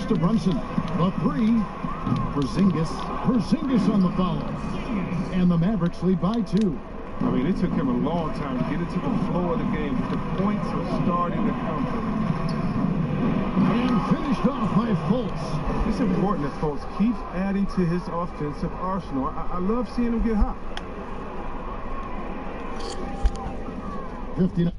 to Brunson. The three. Porzingis on the foul. And the Mavericks lead by 2. I mean, it took him a long time to get into the flow of the game, but the points are starting to come for him. And finished off by Fultz. It's important that Fultz keeps adding to his offensive arsenal. I love seeing him get hot. 59.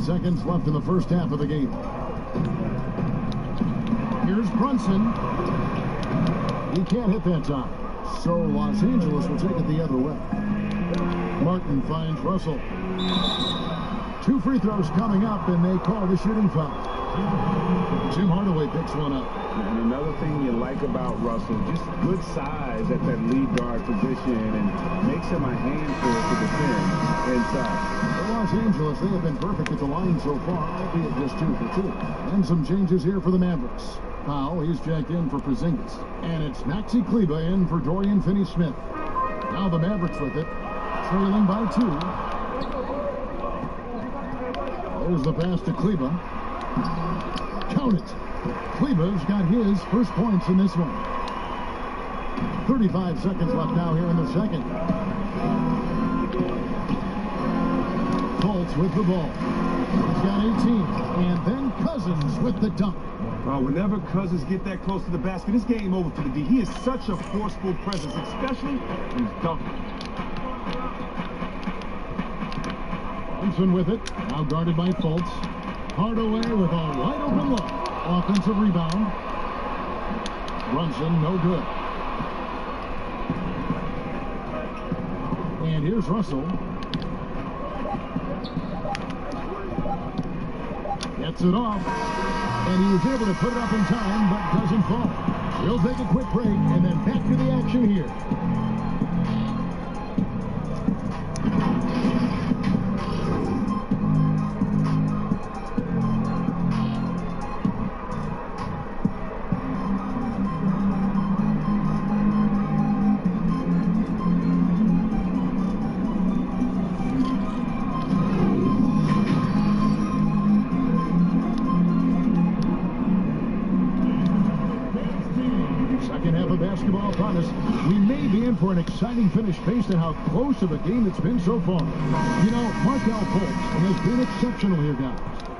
Seconds left in the first half of the game. Here's Brunson. He can't hit that time. So Los Angeles will take it the other way. Martin finds Russell. 2 free throws coming up, and they call the shooting foul. Tim Hardaway picks one up. And another thing you like about Russell, just good size at that lead guard position and makes him a handful to defend inside. For Los Angeles, they have been perfect at the line so far, albeit just 2 for 2. And some changes here for the Mavericks. Powell, he's checked in for Porzingis. And it's Maxi Kleber in for Dorian Finney-Smith. Now the Mavericks with it, trailing by 2. There's the pass to Kleber. Count it. Kleber's got his first points in this one. 35 seconds left now here in the second. Fultz with the ball. He's got 18. And then Cousins with the dunk. Whenever Cousins get that close to the basket, it's game over for the D. He is such a forceful presence, especially when he's dunking. Brunson with it. Now guarded by Fultz. Hardaway with a wide open look. Offensive rebound. Brunson, no good. And here's Russell. Gets it off. And he was able to put it up in time, but doesn't fall. He'll take a quick break and then back to the action here. Basketball upon us. We may be in for an exciting finish based on how close of a game it's been so far. You know, Markelle Fultz has been exceptional here, guys.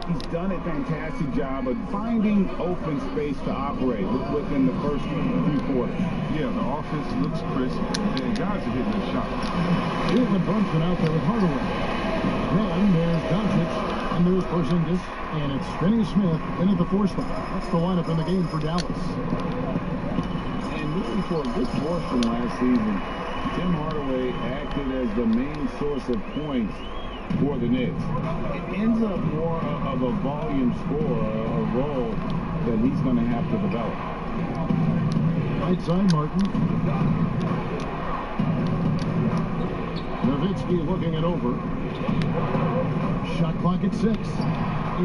He's done a fantastic job of finding open space to operate within the first 3 quarters. Yeah, the offense looks crisp, and guys are hitting their shots. Jalen Brunson out there with Hardaway. Then there's Doncic, and there's Porzingis, and it's Finney-Smith in at the 4 spot. That's the lineup in the game for Dallas. Looking for a good portion last season, Tim Hardaway acted as the main source of points for the Knicks. It ends up more of a volume scorer, a role that he's going to have to develop. Right side, Martin. Nowitzki looking it over. Shot clock at 6.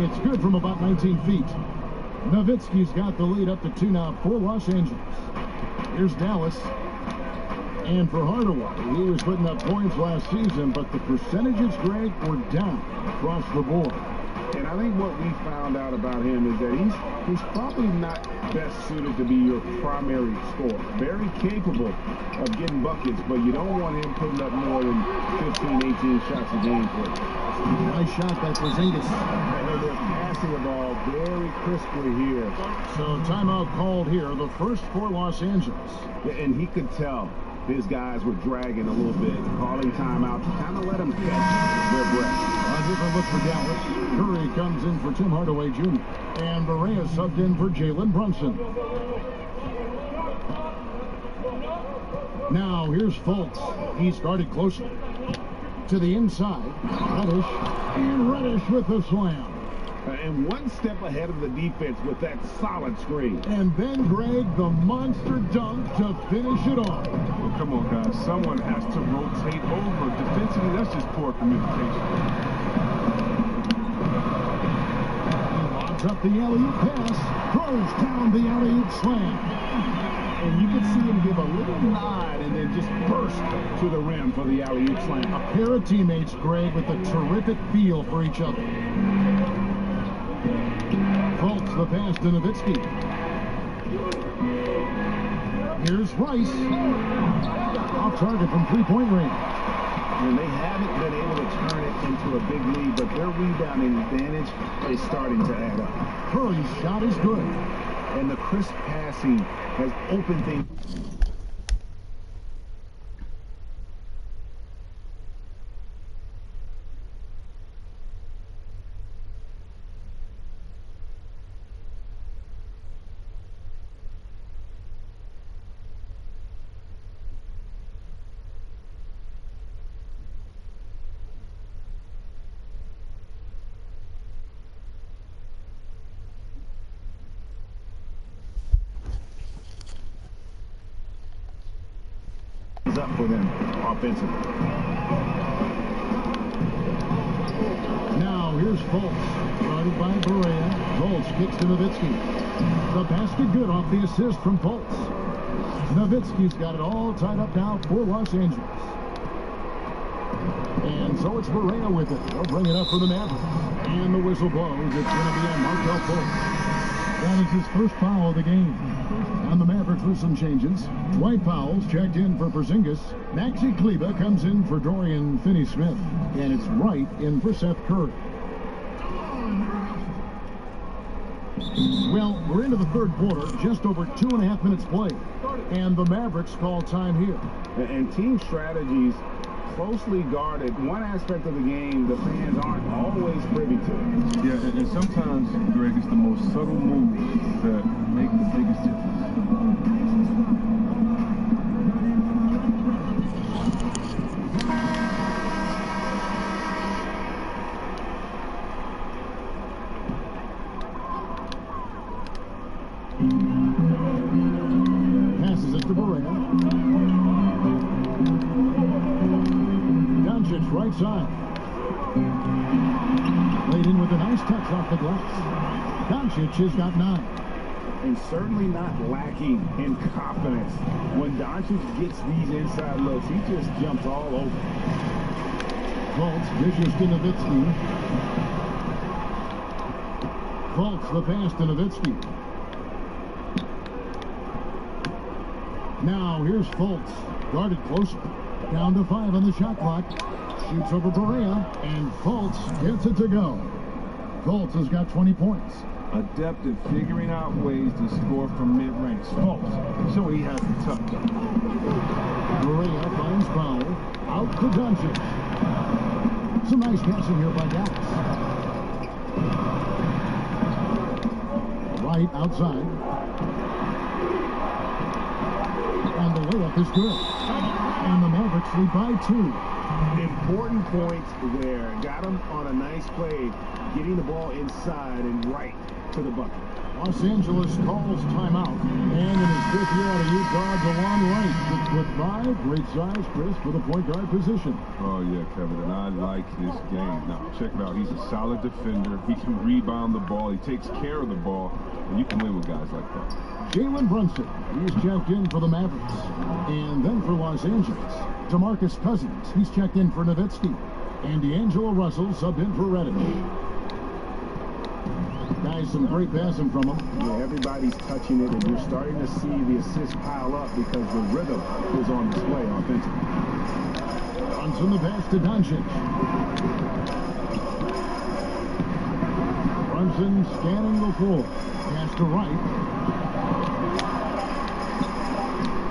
It's good from about 19 feet. Nowitzki's got the lead up to 2 now for Los Angeles. Here's Dallas. And for Hardaway, he was putting up points last season, but the percentages, Greg, were down across the board. And I think what we found out about him is that he's probably not best suited to be your primary scorer. Very capable of getting buckets, but you don't want him putting up more than 15, 18 shots a game for you. Nice shot by Porzingis. And they're passing the ball very crisply here. So timeout called here, the first for Los Angeles. Yeah, and he could tell his guys were dragging a little bit, calling timeout to kind of let them catch their breath. A different look for Dallas. Curry comes in for Tim Hardaway Jr. And Barea subbed in for Jalen Brunson. Now here's Fultz. He's guarded closer. To the inside. Reddish. And Reddish with the slam. And one step ahead of the defense with that solid screen. And then, Greg, the monster dunk to finish it off. Well, come on, guys. Someone has to rotate over. Defensively, that's just poor communication. He lobs up the alley-oop pass. Throws down the alley-oop slam. And you can see him give a little nod and then just burst to the rim for the alley-oop slam. A pair of teammates, Greg, with a terrific feel for each other. Fultz the pass to Nowitzki. Here's Rice. Off target from three-point range. And they haven't been able to turn it into a big lead, but their rebounding advantage is starting to add up. Curry's shot is good. And the crisp passing has opened things. Up for them offensively. Now here's Fultz, guarded by Berea. Fultz kicks to Nowitzki. The basket good off the assist from Fultz. Nowitzki's got it all tied up now for Los Angeles. And so it's Berea with it. They'll bring it up for the Mavericks. And the whistle blows. It's going to be on Markel Fultz. That is his first foul of the game. And the Mavericks with some changes. Dwight Powell's checked in for Porzingis. Maxi Kleber comes in for Dorian Finney-Smith. And it's Wright in for Seth Curry. Well, we're into the third quarter. Just over 2.5 minutes played. And the Mavericks call time here. And team strategies closely guarded. One aspect of the game the fans aren't always privy to. Yeah, and sometimes, Greg, it's the most subtle moves that make the biggest difference. Passes it to Berea. Right side. Laid in with a nice touch off the glass. Doncic has got 9. And certainly not lacking in confidence. When Doncic gets these inside looks, he just jumps all over. Fultz dishes to Nowitzki. Fultz the pass to Nowitzki. Now here's Fultz. Guarded closer. Down to 5 on the shot clock. Shoots over Berea, and Fultz gets it to go. Fultz has got 20 points. Adept at figuring out ways to score from mid-range. Fultz, so he has the touch. Berea finds Powell. Out to Doncic. Some nice passing here by Dallas. Right outside. And the layup is good. And the Mavericks lead by 2. Important points there. Got him on a nice play, getting the ball inside and right to the bucket. Los Angeles calls timeout. And in his 5th year out of Utah, DeLon Wright, 6'5", great size, Chris, for the point guard position. Oh, yeah, Kevin, and I like his game. Now, check it out. He's a solid defender. He can rebound the ball. He takes care of the ball, and you can win with guys like that. Jalen Brunson, he's checked in for the Mavericks. And then for Los Angeles, DeMarcus Cousins, he's checked in for Nowitzki. And D'Angelo Russell subbed in for Reddish. Guys, some great passing from him. Yeah, everybody's touching it, and you're starting to see the assists pile up because the rhythm is on display offensively. Brunson the pass to Doncic. Brunson scanning the floor. Pass to Wright.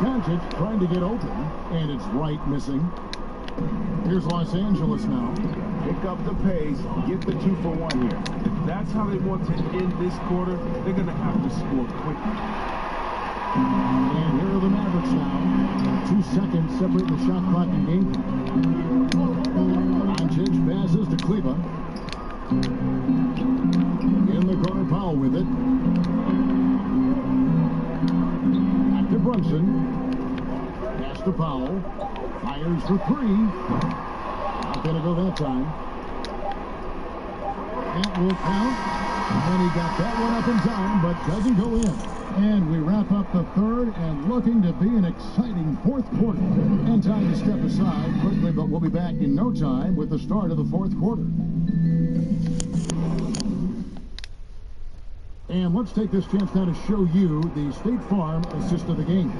Doncic trying to get open, and it's Wright missing. Here's Los Angeles now. Pick up the pace, get the 2-for-1 here. If that's how they want to end this quarter, they're going to have to score quickly. And here are the Mavericks now. 2 seconds separating the shot clock and game. Doncic passes to Kleba. In the corner, Powell with it. Back to Brunson. Pass to Powell. Fires for 3. Not going to go that time. That will count. And he got that one up in time, but doesn't go in. And we wrap up the third and looking to be an exciting fourth quarter. And time to step aside quickly, but we'll be back in no time with the start of the fourth quarter. And let's take this chance now to show you the State Farm assist of the game.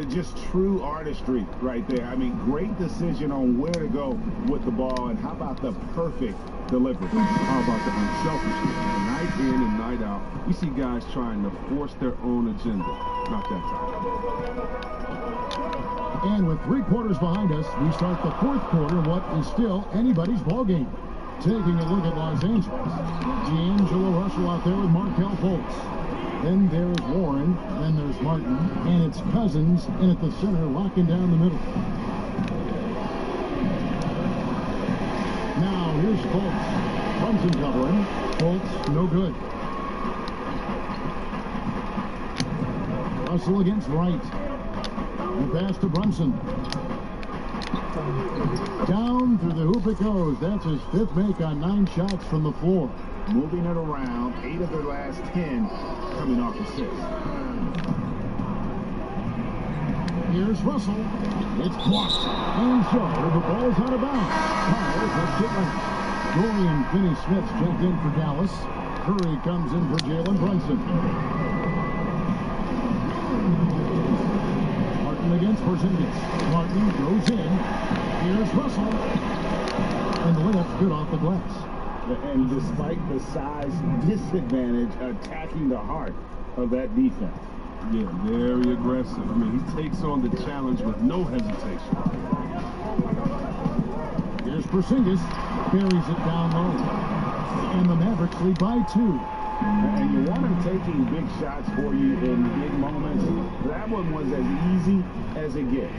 Just true artistry right there. I mean, great decision on where to go with the ball, and how about the perfect delivery? How about the unselfishness? Night in and night out, we see guys trying to force their own agenda. Not that time. And with 3 quarters behind us, we start the fourth quarter, what is still anybody's ball game. Taking a look at Los Angeles. D'Angelo Russell out there with Markelle Fultz. Then there's Warren, then there's Martin, and it's Cousins in at the center, locking down the middle. Now here's Fultz. Brunson covering. Fultz, no good. Russell against Wright. The pass to Brunson. Down through the hoop it goes. That's his 5th make on 9 shots from the floor. Moving it around, 8 of their last 10 coming off the 6. Here's Russell. It's blocked. And so the ball's out of bounds. Powell puts it right. Dorian Finney-Smith checked in for Dallas. Curry comes in for Jalen Brunson. Martin against Porzingis. Martin goes in. Here's Russell. And the layup's good off the glass. And despite the size disadvantage, attacking the heart of that defense. Yeah, very aggressive. I mean, he takes on the challenge with no hesitation. Here's Porzingis. Buries it down low. And the Mavericks lead by 2. And you want him taking big shots for you in big moments. That one was as easy as it gets.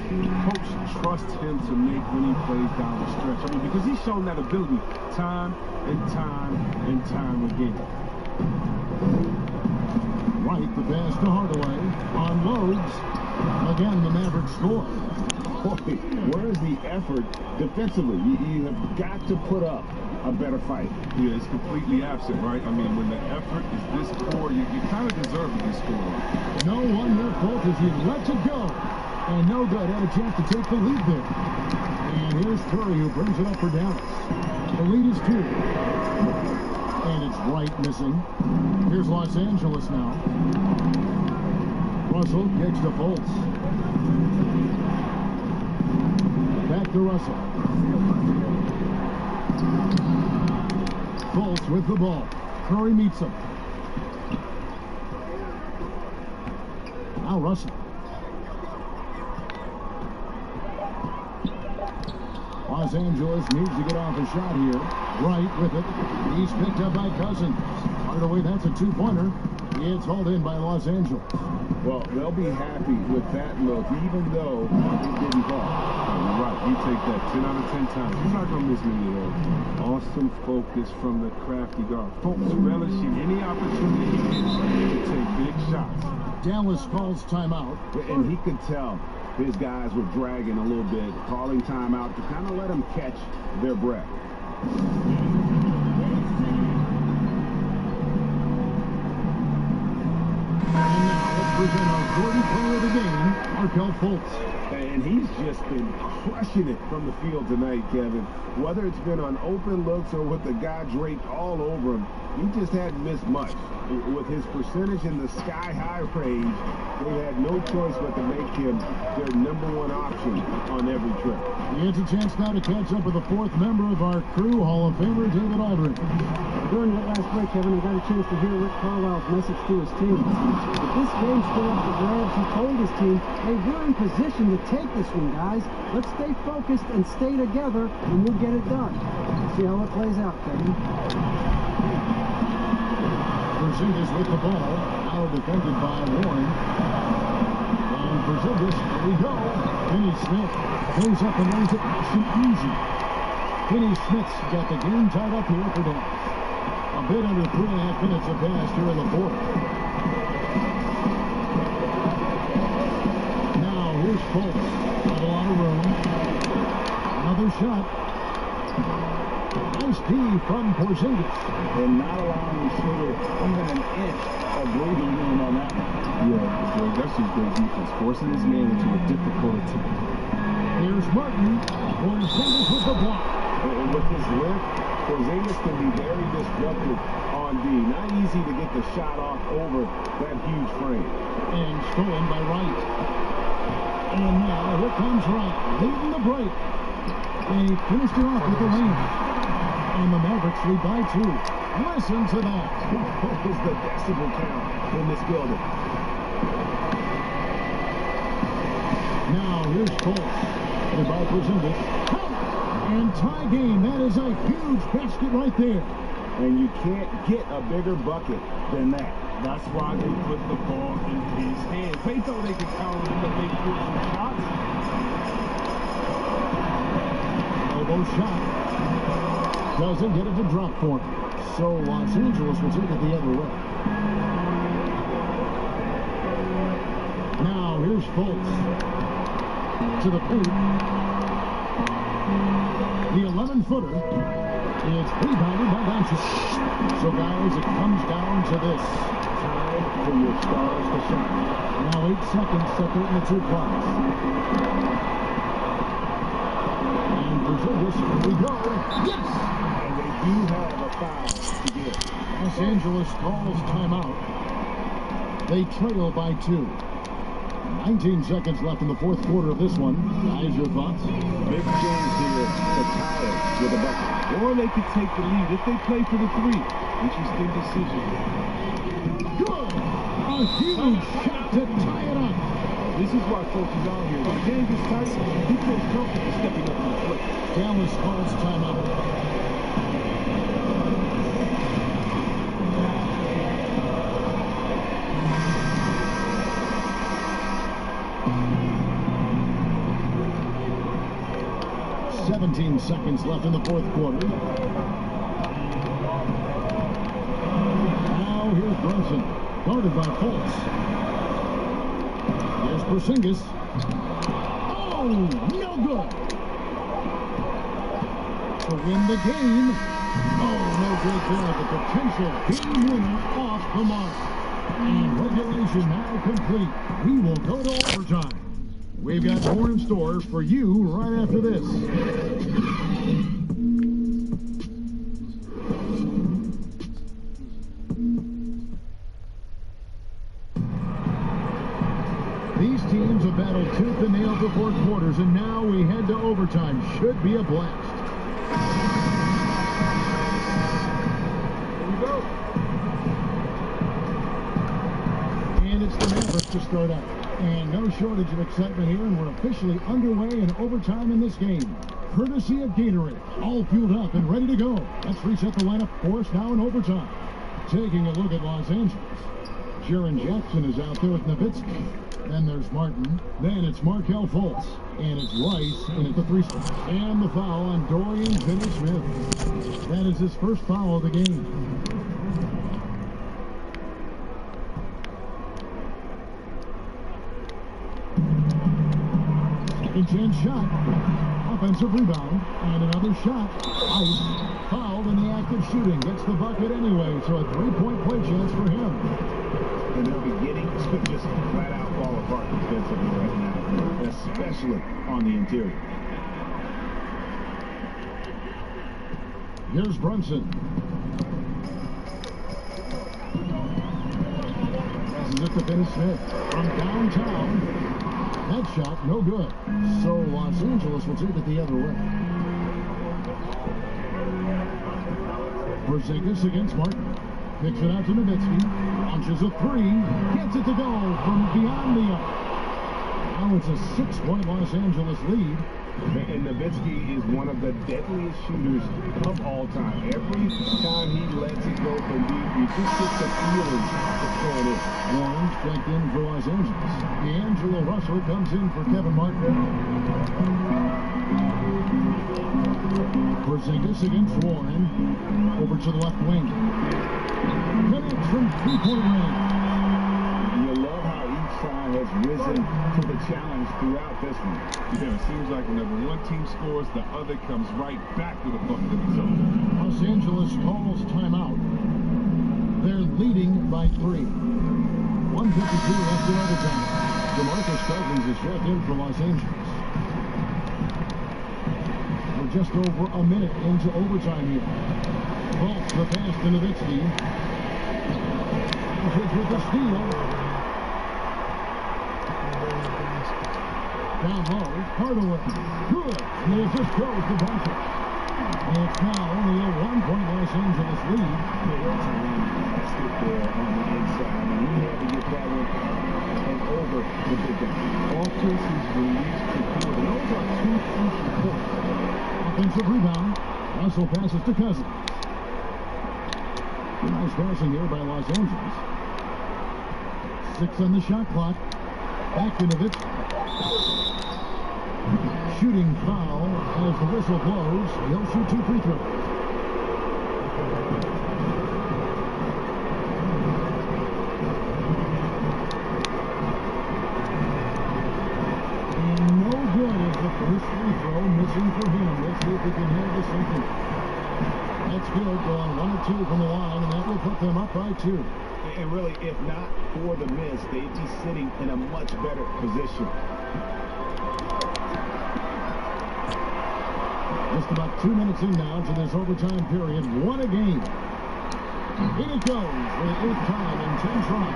Coach trusts him to make winning plays down the stretch. I mean, because he's shown that ability time and time and time again. Right, the pass to Hardaway. Unloads. Again, the Mavericks score. Boy, where's the effort defensively? You have got to put up a better fight. Yeah, it's completely absent, right? I mean, when the effort is this poor, you kind of deserve to get scored. No wonder Fultz as he lets it go. And no good. Had a chance to take the lead there. And here's Curry who brings it up for Dallas. The lead is 2. And it's Wright missing. Here's Los Angeles now. Russell kicks to Fultz. Back to Russell. Fultz with the ball. Curry meets him. Now Russell. Los Angeles needs to get off a shot here. Wright with it. He's picked up by Cousins. Hardaway, that's a 2-pointer. It's hauled in by Los Angeles. Well, they'll be happy with that look, even though it didn't fall. You're right. You take that 10 out of 10 times. He's not going to miss many of those. Awesome focus from the crafty guard. Folks relishing any opportunity to take big shots. Dallas calls timeout. And he could tell his guys were dragging a little bit, calling timeout to kind of let them catch their breath. And now let's present our Jordan player of the game, Markelle Fultz. And he's just been crushing it from the field tonight, Kevin. Whether it's been on open looks or with the guy draped all over him, he just hadn't missed much. With his percentage in the sky-high range, they had no choice but to make him their #1 option on every trip. It's a chance now to catch up with the 4th member of our crew, Hall of Famer David Aldridge. During that last break, Kevin, I got a chance to hear Rick Carlisle's message to his team. If this game's still up for grabs, he told his team, hey, we're in position to take this one, guys. Let's stay focused and stay together, and we'll get it done. See how it plays out, Kevin. Porzingis with the ball. Now defended by Warren. And Porzingis, here we go. Finney-Smith goes up and lays it nice and easy. Finney-Smith's got the game tied up here for Dallas. A bit under 3.5 minutes have passed here in the fourth. Now here's Fultz. Not a lot of room. Another shot. Nice D from Porzingis. And not allowing the shooter even an inch of breathing room on that one. Yeah, George, that's just great defense. Forcing his man into a difficult attempt. Here's Martin. Porzingis with the block. And with his length, Porzingis can be very disruptive on D. Not easy to get the shot off over that huge frame. And stolen by Wright. And now here comes Wright, leading the break. They finished it off with the lane. And the Mavericks lead by 2. Listen to that. What is the decibel count in this building? Now here's Fultz. Headed by Porzingis. And tie game. That is a huge basket right there. And you can't get a bigger bucket than that. That's why they put the ball in his hands. They thought they could count him to make crucial shots. Elbow shot. Doesn't get it to drop for him. So Los Angeles will take it the other way. Now here's Fultz. To the paint. The 11-footer. It's rebounded by Doncic. So guys, it comes down to this. Time for your stars to shine. Now 8 seconds separating the two clocks. And Porzingis, here we go. Yes! And they do have a foul to give. Los Angeles calls timeout. They trail by 2. 19 seconds left in the fourth quarter of this one. Guys, your thoughts? Big chance here to tie it with a bucket. Or they could take the lead if they play for the 3. Interesting decision. Good! A huge shot to tie it up. This is why folks is out here. When the game gets tight, he feels comfortable stepping up to the plate. Dallas calls timeout. 17 seconds left in the fourth quarter. Now here's Brunson, guarded by Fultz. Here's Porzingis. Oh, no good. To win the game. Oh, no good there. The potential game winner off the mark. And regulation now complete. We will go to overtime. We've got more in store for you right after this. These teams have battled tooth and nail for 4 quarters, and now we head to overtime. Should be a blast. Here we go. And it's the Mavericks to start out. And no shortage of excitement here, and we're officially underway in overtime in this game. Courtesy of Gatorade, all fueled up and ready to go. Let's reset the lineup for us now in overtime. Taking a look at Los Angeles. Jaren Jackson is out there with Nowitzki. Then there's Martin. Then it's Markelle Fultz. And it's Rice in at the 3 spot. And the foul on Dorian Finney-Smith. That is his first foul of the game. Second chance shot. Offensive rebound. And another shot. Ice. Fouled in the act of shooting. Gets the bucket anyway. So a 3-point play chance for him. And they're beginning to just flat out fall apart defensively right now, especially on the interior. Here's Brunson. Passes it to Finney-Smith from downtown. That shot, no good. So Los Angeles will take it the other way. Porzingis against Martin. Kicks it out to Nowitzki. Launches a 3. Gets it to go from beyond the arc. Now it's a 6-point Los Angeles lead. And Nowitzki is one of the deadliest shooters of all time. Every time he lets it go from deep, you just get the feeling it's going in. Warren checked in for Los Angeles. D'Angelo Russell comes in for Kevin Martin. Porzingis against Warren. Over to the left wing. Connects from three-point range. You love how each side has risen to the challenge throughout this one. Yeah, it seems like whenever one team scores, the other comes right back with a bucket of its own. Los Angeles calls timeout. They're leading by 3. 1:52 left in overtime. DeMarcus Cousins is checked in for Los Angeles. We're just over a minute into overtime here. Bolts the pass to Nowitzki. With the steal. Down low, Hardaway. Good. And the assist goes to Doncic. It's now only a 1-point Los Angeles lead. That's a run basket there on the inside. And we had to get that one and over the big guy. Offense is released to field. And those are two crucial points. Offensive rebound. Russell passes to Cousins. Nice passing here by Los Angeles. 6 on the shot clock. Back to Nowitzki. Shooting foul as the whistle blows. He'll shoot 2 free throws. No good as the first free throw missing for him. Let's see if he can handle something. That's good. Going 1 or 2 from the line, and that will put them up by 2. And really, if not for the miss, they'd be sitting in a much better position. Just about 2 minutes in now to this overtime period. 1 a game. In it goes for the 8th time in 10 tries.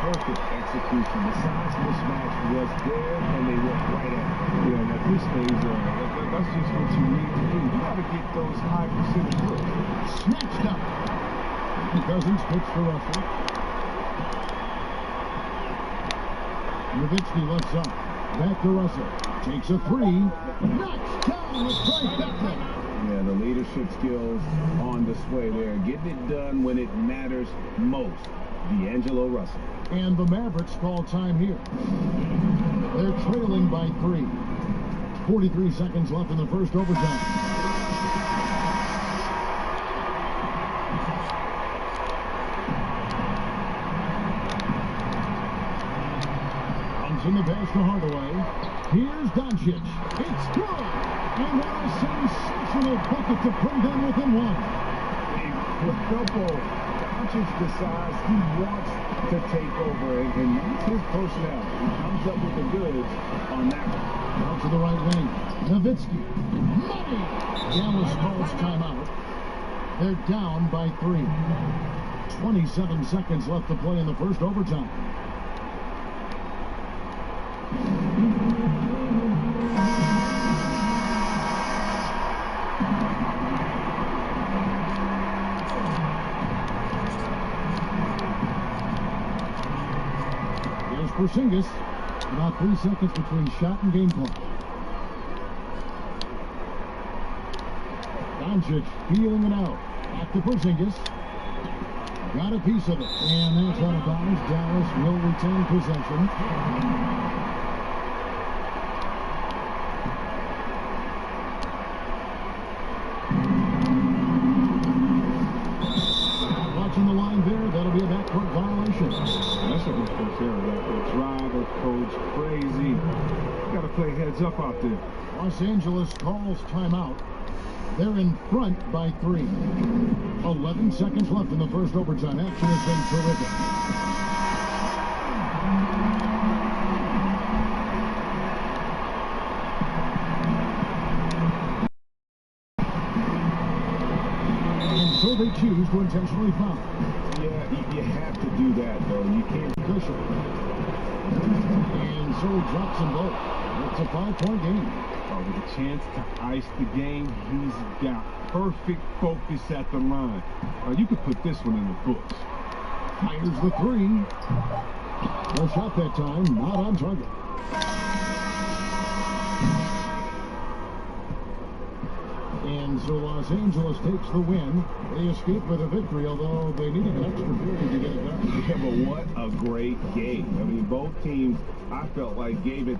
Perfect execution. The size mismatch was there, and they went right at it. Yeah, at this stage, that's just what you need to do. You got to get those high percentage looks. Snatched up. Cousins picks for Russell. Nowitzki left up. Back to Russell. Takes a 3. Knocks down the trifecta. Yeah, the leadership skills on display there. Getting it done when it matters most. D'Angelo Russell. And the Mavericks call time here. They're trailing by 3. 43 seconds left in the first overtime. In the pass to Hardaway. Here's Doncic. It's good. And what a sensational bucket to bring them within 1. Incredible. Doncic decides he wants to take over, and that's his personnel. He comes up with the goods on that one. Out to the right wing. Nowitzki. Money. Dallas calls timeout. They're down by 3. 27 seconds left to play in the first overtime. Here's Porzingis. About 3 seconds between shot and game clock. Doncic feeling it out. Back to Porzingis. Got a piece of it. And that's out of bounds. Dallas will retain possession. Watching the line there, that'll be a backcourt violation. That's a good coach there. That driver coach crazy. Got to play heads up out there. Los Angeles calls timeout. They're in front by 3. 11 seconds left in the first overtime. Action has been terrific. And so they choose to intentionally foul. Yeah, you have to do that, though. You can't push it. And so he drops them both. It's a 5-point game. With a chance to ice the game, he's got perfect focus at the line. You could put this one in the books. Fires the 3. No shot that time, not on target. And so Los Angeles takes the win. They escape with a victory, although they needed an extra period to get it done. Yeah, but what a great game. I mean, both teams, I felt like, gave it